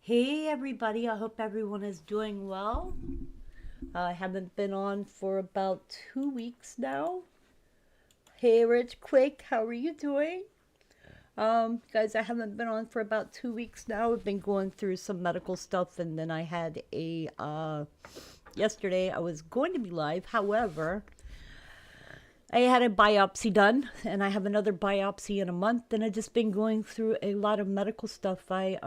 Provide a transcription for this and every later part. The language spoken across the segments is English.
Hey everybody, I hope everyone is doing well. I haven't been on for about 2 weeks now. Hey Rich Quick, how are you doing? Guys, I haven't been on for about 2 weeks now. I've been going through some medical stuff, and then I had yesterday I was going to be live. However, I had a biopsy done, and I have another biopsy in a month, and I've just been going through a lot of medical stuff. I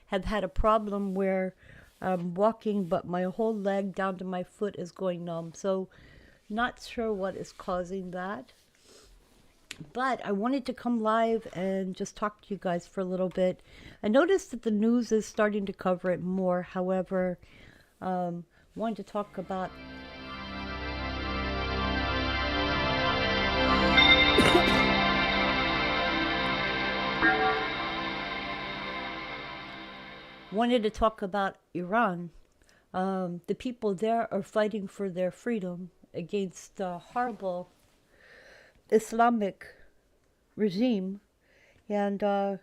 have had a problem where I'm walking, but my whole leg down to my foot is going numb. So, not sure what is causing that. But I wanted to come live and just talk to you guys for a little bit. I noticed that the news is starting to cover it more. However, wanted to talk about Iran. The people there are fighting for their freedom against a horrible Islamic regime, and the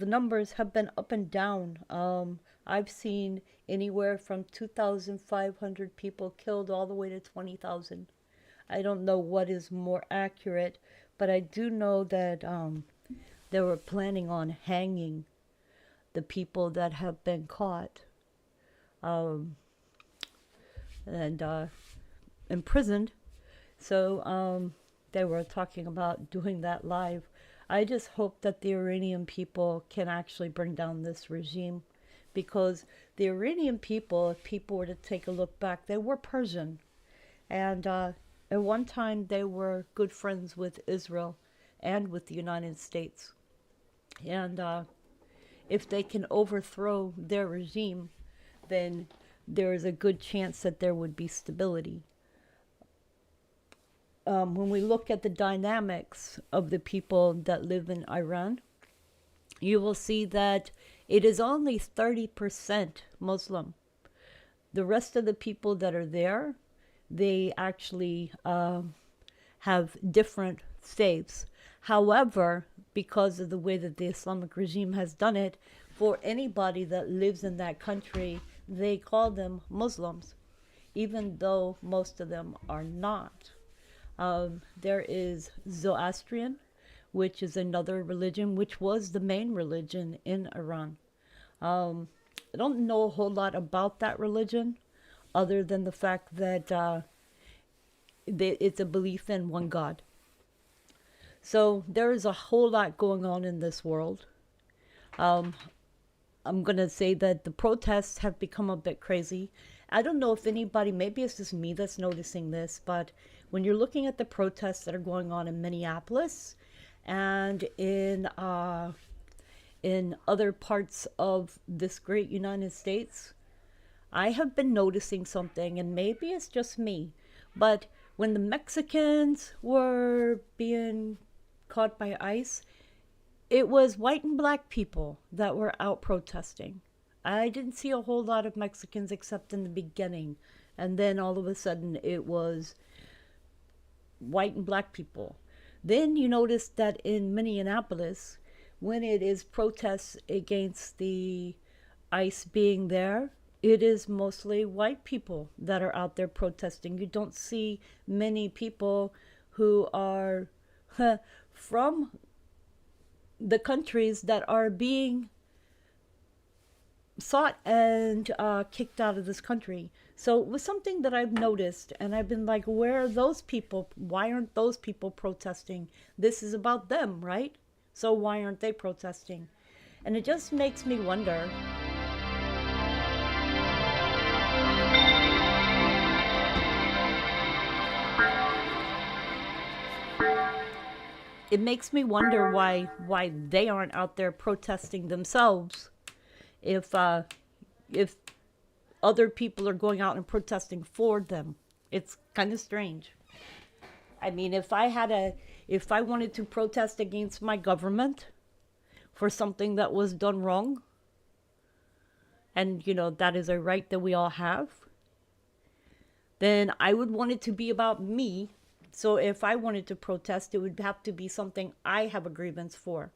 numbers have been up and down. I've seen anywhere from 2,500 people killed all the way to 20,000. I don't know what is more accurate, but I do know that they were planning on hanging the people that have been caught um, and imprisoned. So they were talking about doing that live. I just hope that the Iranian people can actually bring down this regime, because the Iranian people, if people were to take a look back, they were Persian. And at one time, they were good friends with Israel and with the United States. And if they can overthrow their regime, then there is a good chance that there would be stability. When we look at the dynamics of the people that live in Iran, you will see that it is only 30% Muslim. The rest of the people that are there, they actually have different faiths. However, because of the way that the Islamic regime has done it, for anybody that lives in that country, they call them Muslims, even though most of them are not. There is Zoroastrian, which is another religion, which was the main religion in Iran. I don't know a whole lot about that religion, other than the fact that it's a belief in one God. So there is a whole lot going on in this world. Um, I'm going to say that the protests have become a bit crazy. I don't know if anybody, maybe it's just me that's noticing this, but when you're looking at the protests that are going on in Minneapolis and in other parts of this great United States, I have been noticing something, and maybe it's just me, but when the Mexicans were being caught by ICE, it was white and black people that were out protesting. I didn't see a whole lot of Mexicans except in the beginning, and then all of a sudden it was white and black people. Then you notice that in Minneapolis, when it is protests against the ICE being there, it is mostly white people that are out there protesting. You don't see many people who are from the countries that are being sought and kicked out of this country. So it was something that I've noticed, and I've been like, where are those people? Why aren't those people protesting? This is about them, right? So why aren't they protesting? And it just makes me wonder. It makes me wonder why they aren't out there protesting themselves if other people are going out and protesting for them. It's kind of strange. I mean, if I wanted to protest against my government for something that was done wrong, and that is a right that we all have, then I would want it to be about me. So if I wanted to protest, it would have to be something I have a grievance for.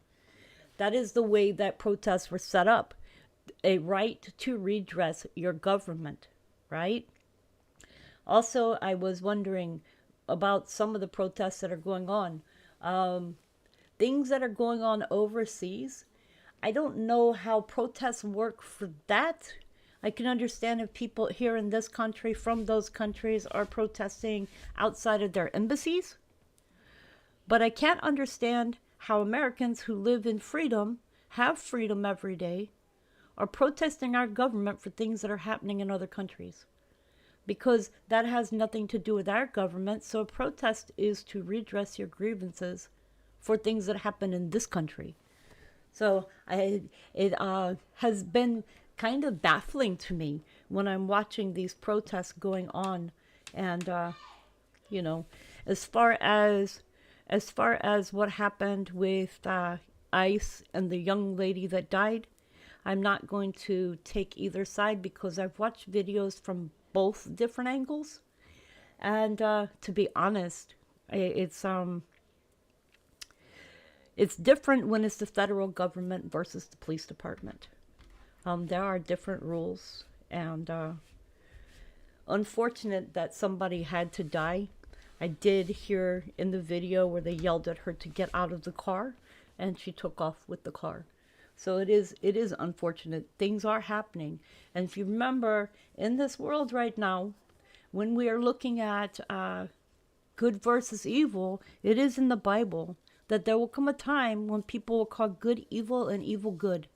That is the way that protests were set up. A right to redress your government, right? Also, I was wondering about some of the protests that are going on. Things that are going on overseas. I don't know how protests work for that. I can understand if people here in this country from those countries are protesting outside of their embassies. But I can't understand how Americans who live in freedom, have freedom every day, are protesting our government for things that are happening in other countries. Because that has nothing to do with our government. So a protest is to redress your grievances for things that happen in this country. So it has been kind of baffling to me when I'm watching these protests going on, and you know, as far as what happened with ICE and the young lady that died, I'm not going to take either side because I've watched videos from both different angles, and to be honest, it's different when it's the federal government versus the police department. There are different rules, and unfortunate that somebody had to die. I did hear in the video where they yelled at her to get out of the car, and she took off with the car. So it is unfortunate. Things are happening, and if you remember, in this world right now, when we are looking at good versus evil, it is in the Bible that there will come a time when people will call good evil and evil good.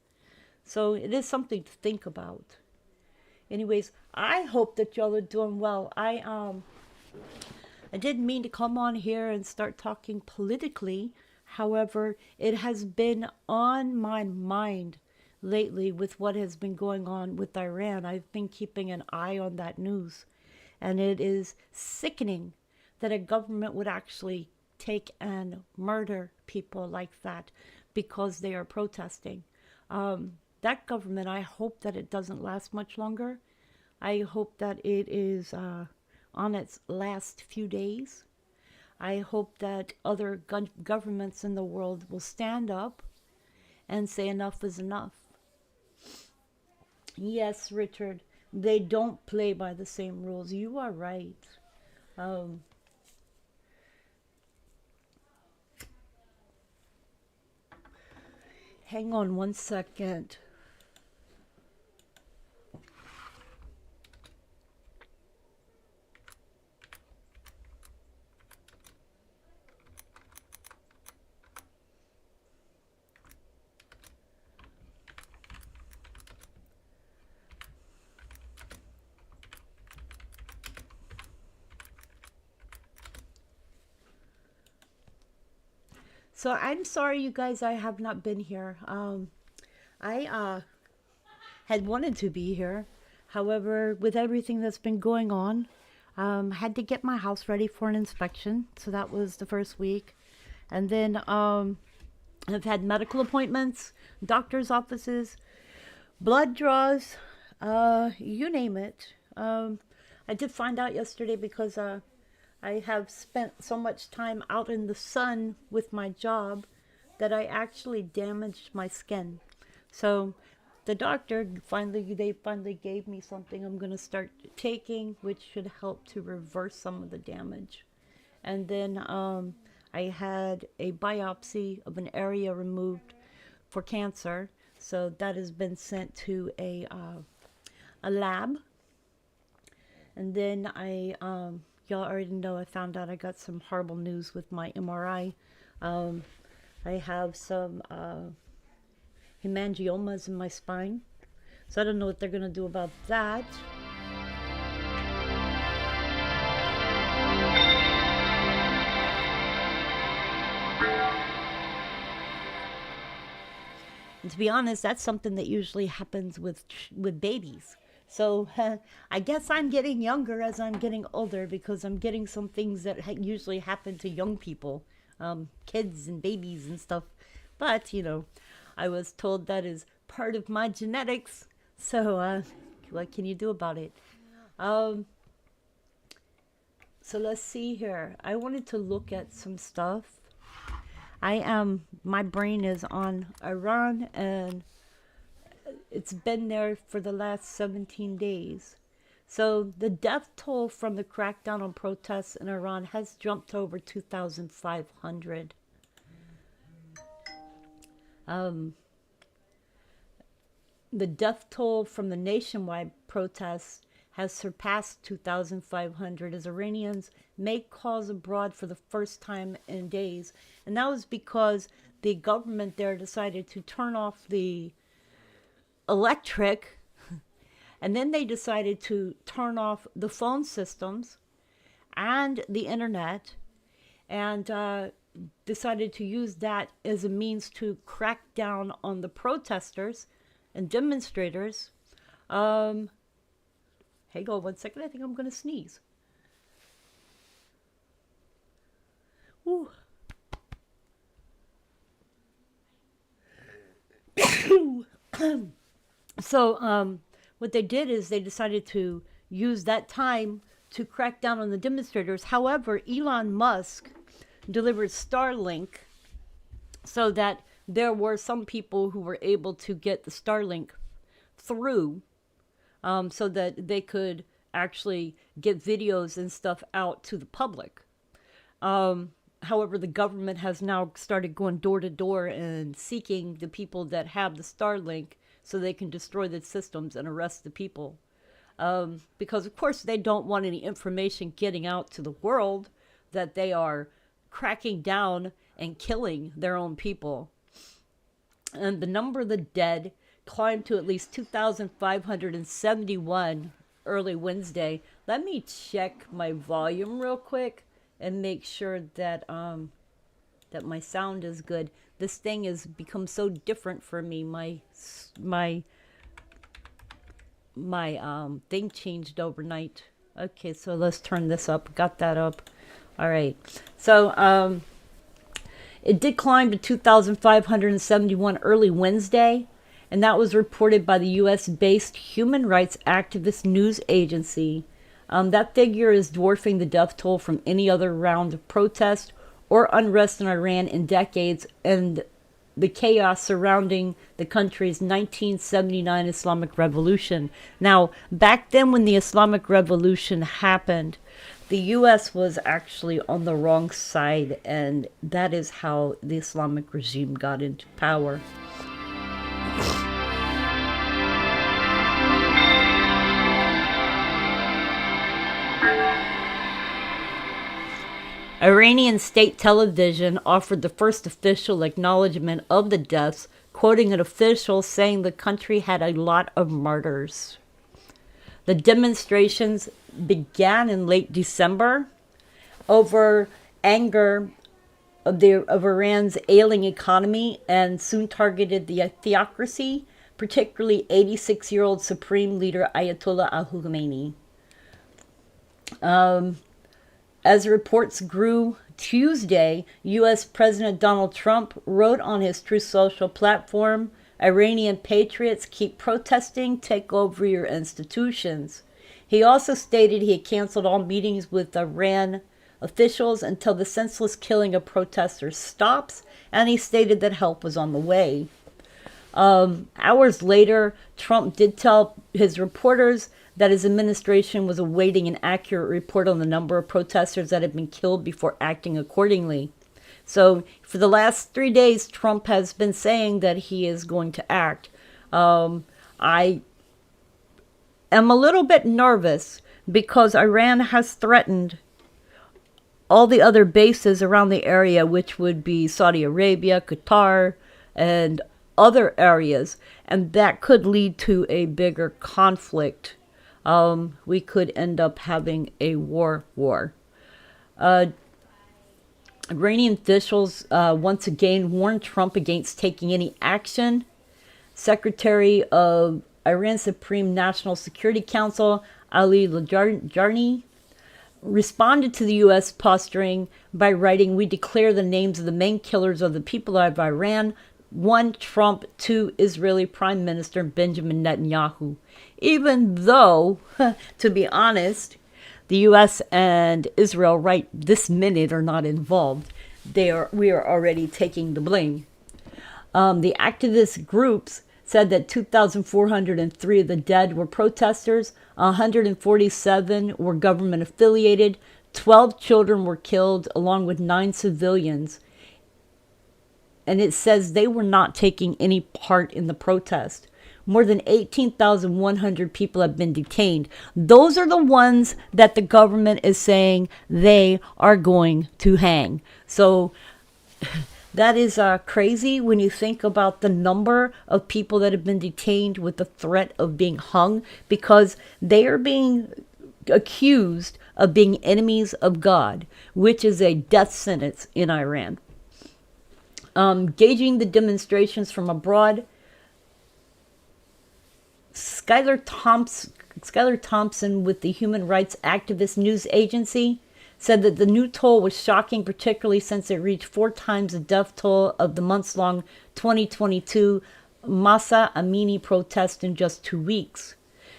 So it is something to think about. Anyways, I hope that y'all are doing well. I didn't mean to come on here and start talking politically. However, it has been on my mind lately with what has been going on with Iran. I've been keeping an eye on that news, and it is sickening that a government would actually take and murder people like that because they are protesting. That government, I hope that it doesn't last much longer. I hope that it is on its last few days. I hope that other governments in the world will stand up and say enough is enough. Yes, Richard, they don't play by the same rules. You are right. Um, Hang on one second. So I'm sorry, you guys, I have not been here. I had wanted to be here. However, with everything that's been going on, had to get my house ready for an inspection. So that was the first week. And then I've had medical appointments, doctor's offices, blood draws, you name it. I did find out yesterday because I have spent so much time out in the sun with my job that I actually damaged my skin. So the doctor they finally gave me something I'm going to start taking, which should help to reverse some of the damage. And then I had a biopsy of an area removed for cancer. So that has been sent to a lab. And then y'all already know I found out I got some horrible news with my MRI. Um, I have some hemangiomas in my spine. So I don't know what they're going to do about that. And to be honest, that's something that usually happens with babies. So I guess I'm getting younger as I'm getting older because I'm getting some things that usually happen to young people, kids and babies and stuff. But I was told that is part of my genetics. So what can you do about it? Um, so let's see here. I wanted to look at some stuff. My brain is on Iran, and it's been there for the last 17 days. So the death toll from the crackdown on protests in Iran has jumped to over 2,500. Um, the death toll from the nationwide protests has surpassed 2,500 as Iranians make calls abroad for the first time in days. And that was because the government there decided to turn off the electric, and then they decided to turn off the phone systems and the internet, and decided to use that as a means to crack down on the protesters and demonstrators. Hey, go 1 second. I think I'm going to sneeze. Ooh. So, what they did is they decided to use that time to crack down on the demonstrators. However, Elon Musk delivered Starlink so that there were some people who were able to get the Starlink through, so that they could actually get videos and stuff out to the public. However, the government has now started going door to door and seeking the people that have the Starlink so they can destroy the systems and arrest the people. Because, of course, they don't want any information getting out to the world that they are cracking down and killing their own people. And the number of the dead climbed to at least 2,571 early Wednesday. Let me check my volume real quick and make sure that that my sound is good. This thing has become so different for me. My thing changed overnight. Okay, so let's turn this up. Got that up. All right. So it did climb to 2,571 early Wednesday, and that was reported by the U.S.-based human rights activist news agency. That figure is dwarfing the death toll from any other round of protest or unrest in Iran in decades, and the chaos surrounding the country's 1979 Islamic Revolution. Now, back then when the Islamic Revolution happened, the U.S. was actually on the wrong side, and that is how the Islamic regime got into power. Iranian state television offered the first official acknowledgement of the deaths, quoting an official saying the country had a lot of martyrs. The demonstrations began in late December over anger of Iran's ailing economy and soon targeted the theocracy, particularly 86-year-old Supreme Leader Ayatollah al-Khamenei. As reports grew Tuesday, U.S. President Donald Trump wrote on his Truth Social platform, "Iranian patriots, keep protesting, take over your institutions." He also stated he had canceled all meetings with Iran officials until the senseless killing of protesters stops, and he stated that help was on the way. Hours later, Trump did tell his reporters that his administration was awaiting an accurate report on the number of protesters that had been killed before acting accordingly. So for the last 3 days, Trump has been saying that he is going to act. I am a little bit nervous because Iran has threatened all the other bases around the area, which would be Saudi Arabia, Qatar, and other areas, and that could lead to a bigger conflict. We could end up having a war. Iranian officials once again warned Trump against taking any action. Secretary of Iran's Supreme National Security Council, Ali Lajarni, responded to the U.S. posturing by writing, "We declare the names of the main killers of the people of Iran. 1. Trump. 2. Israeli Prime Minister Benjamin Netanyahu." Even though, to be honest, the U.S. and Israel right this minute are not involved. We are already taking the blame. The activist groups said that 2,403 of the dead were protesters, 147 were government affiliated, 12 children were killed, along with 9 civilians. And it says they were not taking any part in the protest. More than 18,100 people have been detained. Those are the ones that the government is saying they are going to hang. So that is crazy when you think about the number of people that have been detained with the threat of being hung, because they are being accused of being enemies of God, which is a death sentence in Iran. Gauging the demonstrations from abroad, Skylar Thompson with the Human Rights Activist News Agency said that the new toll was shocking, particularly since it reached 4 times the death toll of the months-long 2022 Masa Amini protest in just 2 weeks.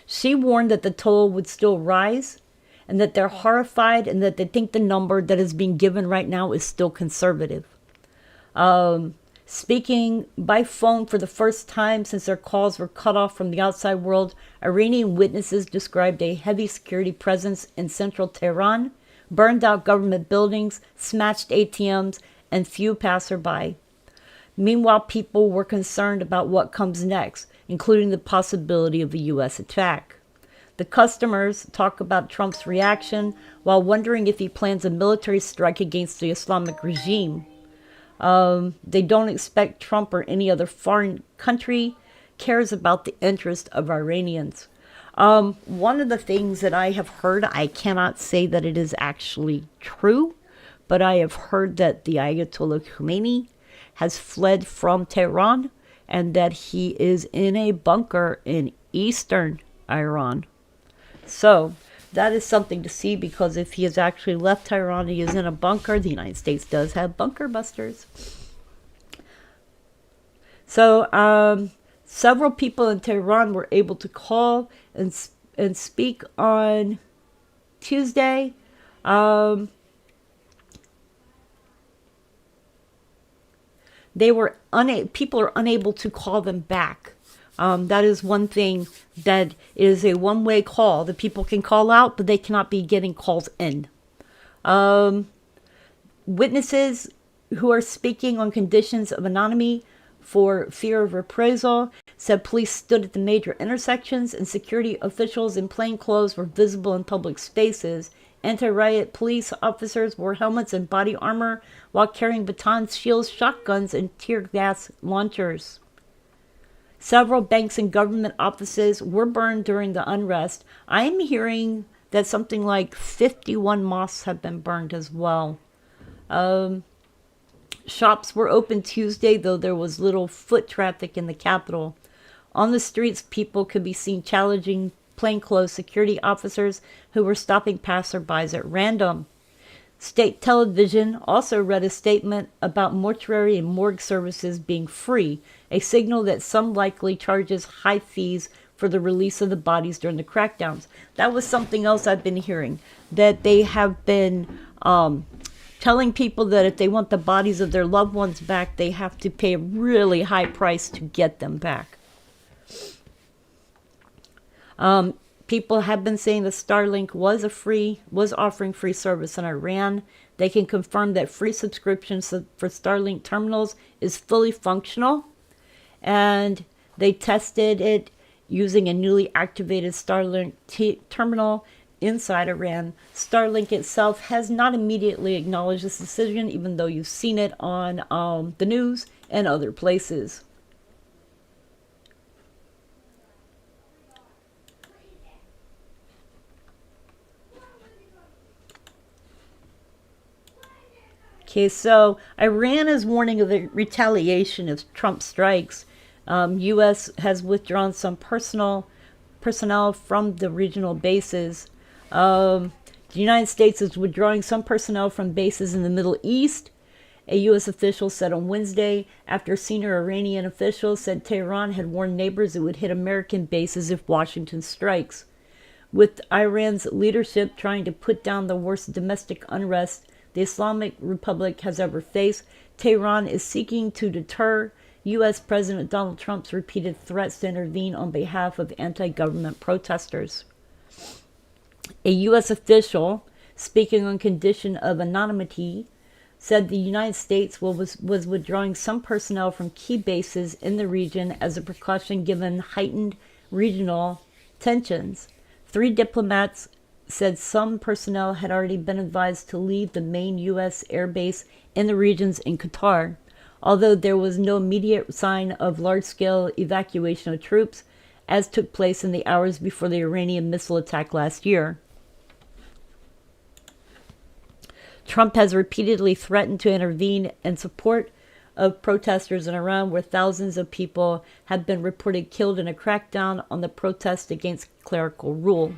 She warned that the toll would still rise, and that they're horrified, and that they think the number that is being given right now is still conservative. Speaking by phone for the first time since their calls were cut off from the outside world, Iranian witnesses described a heavy security presence in central Tehran, burned out government buildings, smashed ATMs, and few passerby. Meanwhile, people were concerned about what comes next, including the possibility of a U.S. attack. The customers talk about Trump's reaction while wondering if he plans a military strike against the Islamic regime. They don't expect Trump or any other foreign country cares about the interest of Iranians. One of the things that I have heard, I cannot say that it is actually true, but I have heard that the Ayatollah Khomeini has fled from Tehran and that he is in a bunker in eastern Iran. So that is something to see, because if he has actually left Tehran, he is in a bunker. The United States does have bunker busters. So several people in Tehran were able to call and speak on Tuesday. People are unable to call them back. That is one thing that is a one-way call. The people can call out, but they cannot be getting calls in. Witnesses who are speaking on conditions of anonymity for fear of reprisal said police stood at the major intersections and security officials in plain clothes were visible in public spaces. Anti-riot police officers wore helmets and body armor while carrying batons, shields, shotguns, and tear gas launchers. Several banks and government offices were burned during the unrest. I am hearing that something like 51 mosques have been burned as well. Shops were open Tuesday, though there was little foot traffic in the capital. On the streets, people could be seen challenging plainclothes security officers who were stopping passerbys at random. State television also read a statement about mortuary and morgue services being free, a signal that some likely charges high fees for the release of the bodies during the crackdowns. That was something else I've been hearing, that they have been telling people that if they want the bodies of their loved ones back, they have to pay a really high price to get them back. People have been saying that Starlink was offering free service in Iran. They can confirm that free subscriptions for Starlink terminals is fully functional, and they tested it using a newly activated Starlink terminal inside Iran. Starlink itself has not immediately acknowledged this decision, even though you've seen it on the news and other places. Okay, so Iran is warning of the retaliation if Trump strikes. U.S. has withdrawn some personnel from the regional bases. The United States is withdrawing some personnel from bases in the Middle East. A U.S. official said on Wednesday, after senior Iranian officials said Tehran had warned neighbors it would hit American bases if Washington strikes. With Iran's leadership trying to put down the worst domestic unrest the Islamic Republic has ever faced, Tehran is seeking to deter U.S. President Donald Trump's repeated threats to intervene on behalf of anti-government protesters. A U.S. official, speaking on condition of anonymity, said the United States was withdrawing some personnel from key bases in the region as a precaution given heightened regional tensions. 3 diplomats said some personnel had already been advised to leave the main U.S. airbase in the regions in Qatar, although there was no immediate sign of large-scale evacuation of troops, as took place in the hours before the Iranian missile attack last year. Trump has repeatedly threatened to intervene in support of protesters in Iran, where thousands of people have been reported killed in a crackdown on the protest against clerical rule.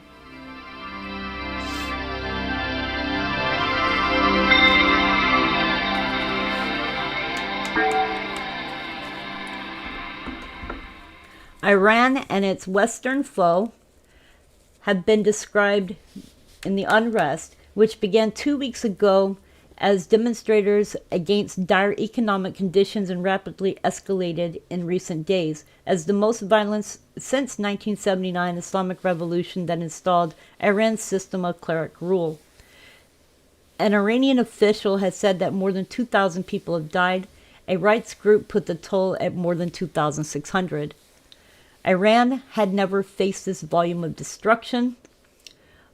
Iran and its Western foe have been described in the unrest, which began 2 weeks ago as demonstrators against dire economic conditions and rapidly escalated in recent days, as the most violent since 1979 Islamic Revolution that installed Iran's system of cleric rule. An Iranian official has said that more than 2,000 people have died. A rights group put the toll at more than 2,600. Iran had never faced this volume of destruction.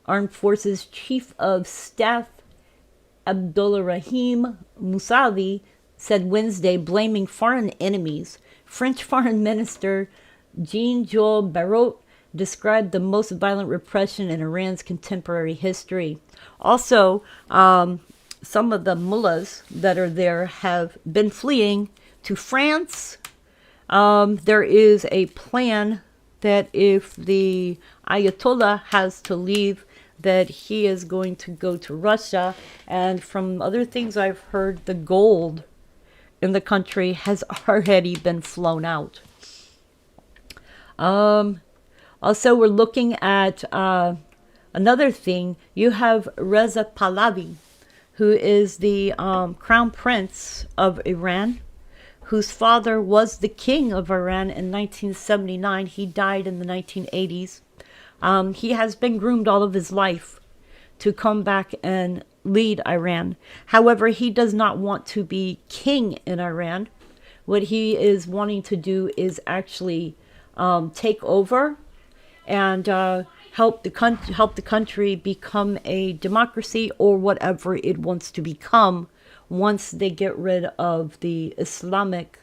Armed Forces Chief of Staff Abdulrahim Musavi said Wednesday, blaming foreign enemies. French Foreign Minister Jean-Joël Barrot described the most violent repression in Iran's contemporary history. Also, some of the mullahs that are there have been fleeing to France. There is a plan that if the Ayatollah has to leave, that he is going to go to Russia. And from other things I've heard, the gold in the country has already been flown out. Also, we're looking at another thing. You have Reza Pahlavi, who is the crown prince of Iran, whose father was the king of Iran in 1979. He died in the 1980s. He has been groomed all of his life to come back and lead Iran. However, he does not want to be king in Iran. What he is wanting to do is actually take over and help the country become a democracy, or whatever it wants to become, once they get rid of the Islamic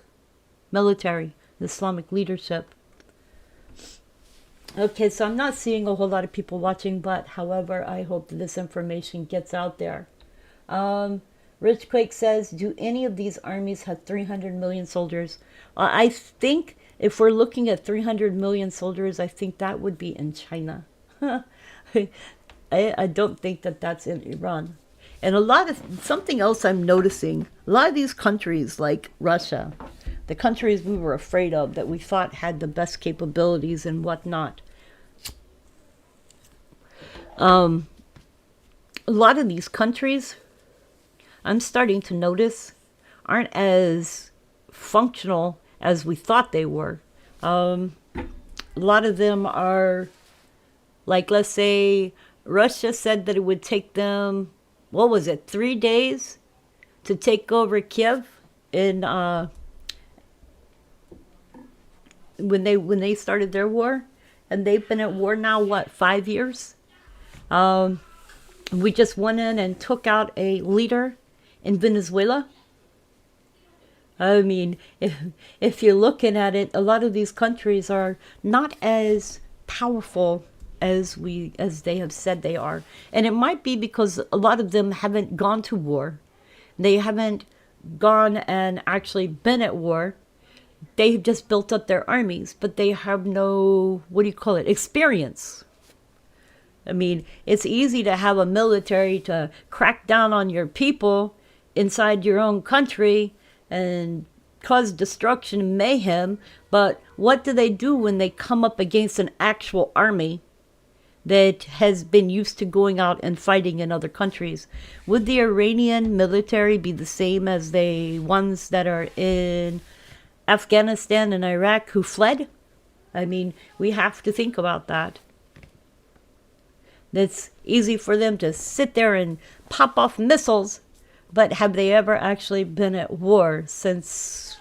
military, the Islamic leadership. Okay, so I'm not seeing a whole lot of people watching, but however, I hope that this information gets out there. Rich Quake says, do any of these armies have 300 million soldiers? I think if we're looking at 300 million soldiers, I think that would be in China. I don't think that that's in Iran. And something else I'm noticing, a lot of these countries like Russia, the countries we were afraid of, that we thought had the best capabilities and whatnot. A lot of these countries, I'm starting to notice, aren't as functional as we thought they were. A lot of them are, like, let's say, Russia said that it would take them, 3 days to take over Kiev in when they started their war, and they've been at war now 5 years? We just went in and took out a leader in Venezuela. I mean, if you're looking at it, a lot of these countries are not as powerful as they have said they are. And it might be because a lot of them haven't gone to war. They haven't gone and actually been at war. They've just built up their armies, but they have no, what do you call it, experience. I mean, it's easy to have a military to crack down on your people inside your own country and cause destruction and mayhem, but what do they do when they come up against an actual army that has been used to going out and fighting in other countries? Would the Iranian military be the same as the ones that are in Afghanistan and Iraq who fled? I mean, we have to think about that. It's easy for them to sit there and pop off missiles, but have they ever actually been at war since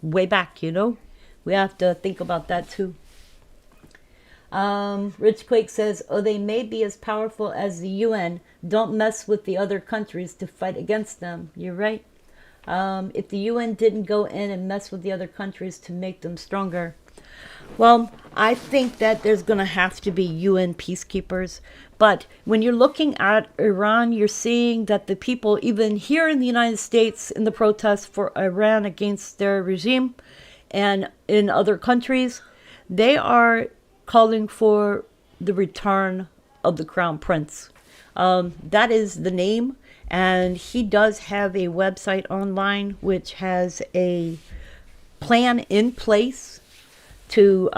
way back, you know? We have to think about that too. Rich Quake says, oh, they may be as powerful as the UN. Don't mess with the other countries to fight against them. You're right. If the UN didn't go in and mess with the other countries to make them stronger. Well, I think that there's going to have to be UN peacekeepers. But when you're looking at Iran, you're seeing that the people, even here in the United States, in the protests for Iran against their regime, and in other countries, they are calling for the return of the Crown Prince. That is the name. And he does have a website online which has a plan in place to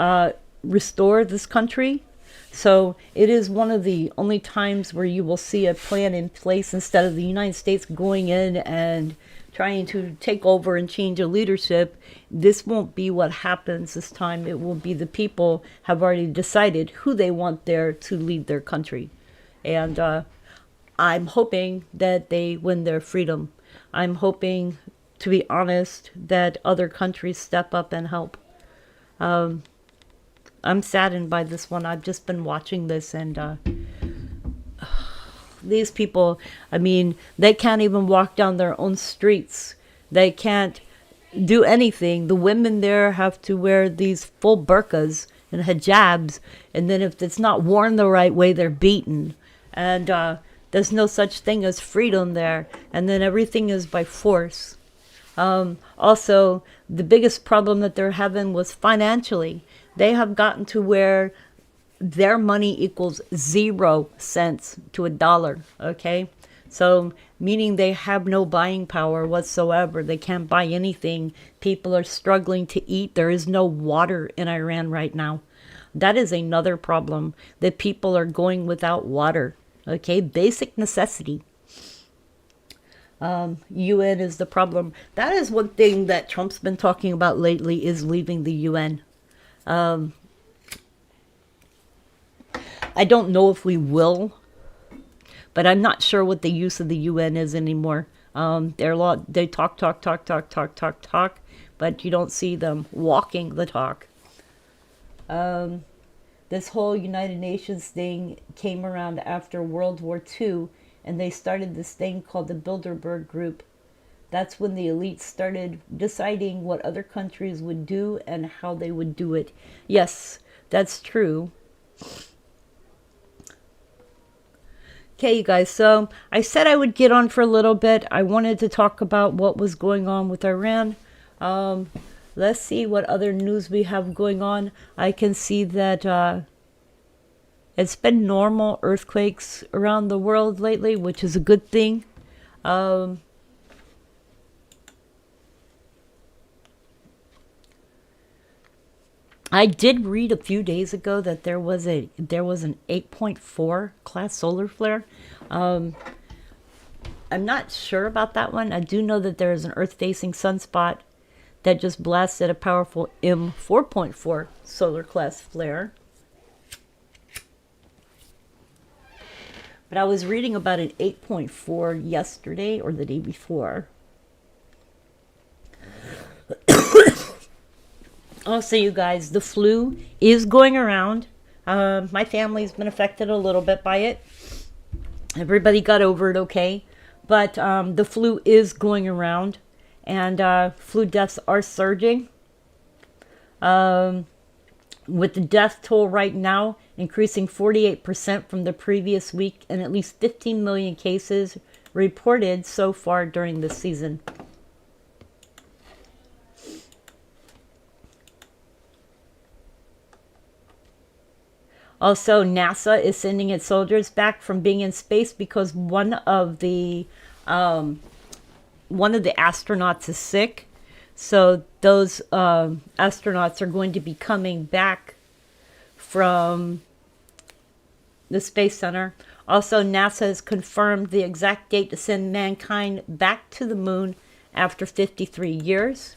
restore this country. So it is one of the only times where you will see a plan in place instead of the United States going in and trying to take over and change a leadership. This won't be what happens this time. It will be the people have already decided who they want there to lead their country. And I'm hoping that they win their freedom. I'm hoping, to be honest, that other countries step up and help. I'm saddened by this one. I've just been watching this, and these people, I mean, they can't even walk down their own streets. They can't do anything. The women there have to wear these full burqas and hijabs, and then if it's not worn the right way, they're beaten. And there's no such thing as freedom there, and then everything is by force. Also, the biggest problem that they're having was financially. They have gotten to where their money equals 0 cents to a dollar, okay? So, meaning they have no buying power whatsoever. They can't buy anything. People are struggling to eat. There is no water in Iran right now. That is another problem, that people are going without water, okay? Basic necessity. UN is the problem. That is one thing that Trump's been talking about lately, is leaving the UN. I don't know if we will, but I'm not sure what the use of the UN is anymore. They talk, but you don't see them walking the talk. This whole United Nations thing came around after World War II, and they started this thing called the Bilderberg Group. That's when the elites started deciding what other countries would do and how they would do it. Yes, that's true. Okay, you guys, so I said I would get on for a little bit. I wanted to talk about what was going on with Iran. Let's see what other news we have going on. I can see that it's been normal earthquakes around the world lately, which is a good thing. I did read a few days ago that there was an 8.4 class solar flare. I'm not sure about that one. I do know that there is an Earth-facing sunspot that just blasted a powerful M4.4 solar class flare. But I was reading about an 8.4 yesterday or the day before. Also, you guys, the flu is going around. My family's been affected a little bit by it. Everybody got over it okay. But the flu is going around, and flu deaths are surging. With the death toll right now increasing 48% from the previous week, and at least 15 million cases reported so far during this season. Also, NASA is sending its soldiers back from being in space because one of the astronauts is sick. So those astronauts are going to be coming back from the Space Center. Also, NASA has confirmed the exact date to send mankind back to the moon after 53 years.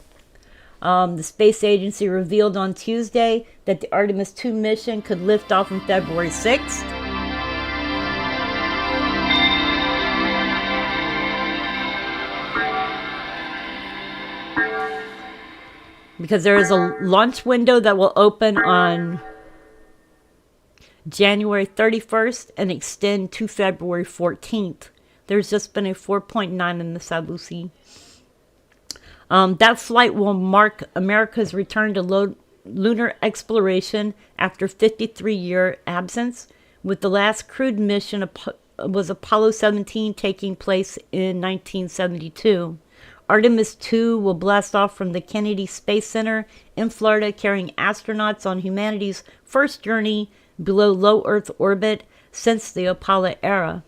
The space agency revealed on Tuesday that the Artemis 2 mission could lift off on February 6th. Because there is a launch window that will open on January 31st and extend to February 14th. There's just been a 4.9 in the Sabusi. That flight will mark America's return to lunar exploration after 53-year absence, with the last crewed mission was Apollo 17 taking place in 1972. Artemis 2 will blast off from the Kennedy Space Center in Florida, carrying astronauts on humanity's first journey below low Earth orbit since the Apollo era.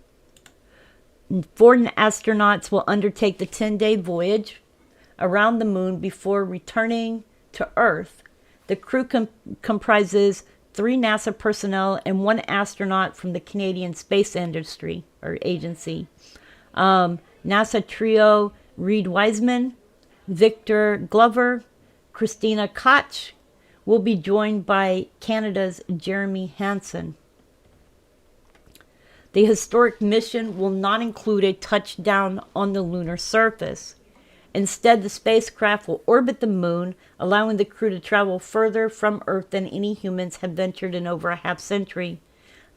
4 astronauts will undertake the 10-day voyage around the moon before returning to Earth. The crew comprises 3 NASA personnel and 1 astronaut from the Canadian Space Industry or Agency. NASA trio Reid Wiseman, Victor Glover, Christina Koch will be joined by Canada's Jeremy Hansen. The historic mission will not include a touchdown on the lunar surface. Instead, the spacecraft will orbit the moon, allowing the crew to travel further from Earth than any humans have ventured in over a half-century.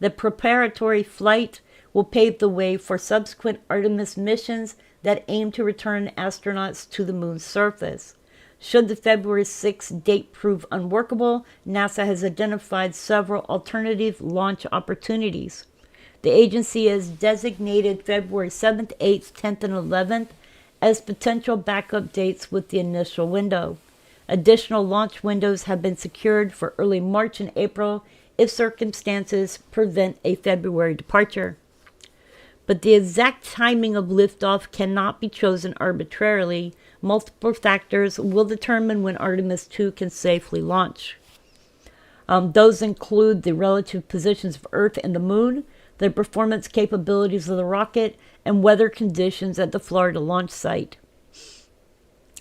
The preparatory flight will pave the way for subsequent Artemis missions that aim to return astronauts to the moon's surface. Should the February 6th date prove unworkable, NASA has identified several alternative launch opportunities. The agency has designated February 7th, 8th, 10th, and 11th as potential backup dates with the initial window. Additional launch windows have been secured for early March and April if circumstances prevent a February departure. But the exact timing of liftoff cannot be chosen arbitrarily. Multiple factors will determine when Artemis 2 can safely launch. Those include the relative positions of Earth and the Moon, the performance capabilities of the rocket, and weather conditions at the Florida launch site.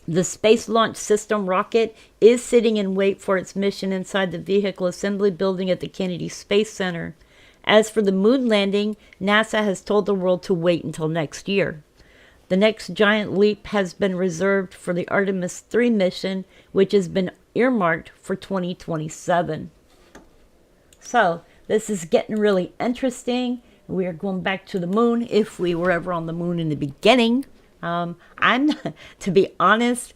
The Space Launch System rocket is sitting in wait for its mission inside the Vehicle Assembly Building at the Kennedy Space Center. As for the moon landing, NASA has told the world to wait until next year. The next giant leap has been reserved for the Artemis 3 mission, which has been earmarked for 2027. So, this is getting really interesting. We are going back to the moon, if we were ever on the moon in the beginning. To be honest,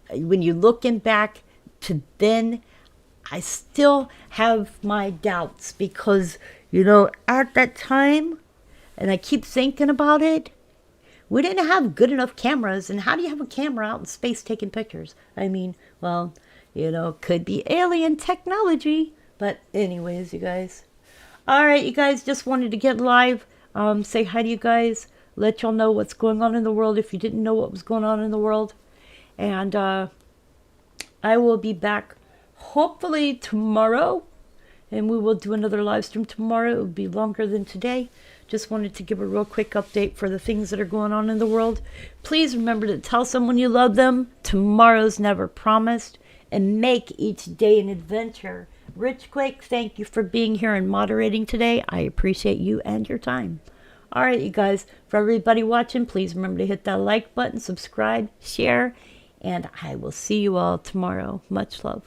when you're looking back to then, I still have my doubts because, at that time, and I keep thinking about it, we didn't have good enough cameras. And how do you have a camera out in space taking pictures? I mean, well, could be alien technology. But anyways, you guys. All right, you guys, just wanted to get live, say hi to you guys, let y'all know what's going on in the world if you didn't know what was going on in the world. And I will be back hopefully tomorrow, and we will do another live stream tomorrow. It will be longer than today. Just wanted to give a real quick update for the things that are going on in the world. Please remember to tell someone you love them. Tomorrow's never promised, and make each day an adventure. Rich Quake, thank you for being here and moderating today. I appreciate you and your time. All right, you guys, for everybody watching, please remember to hit that like button, subscribe, share, and I will see you all tomorrow. Much love.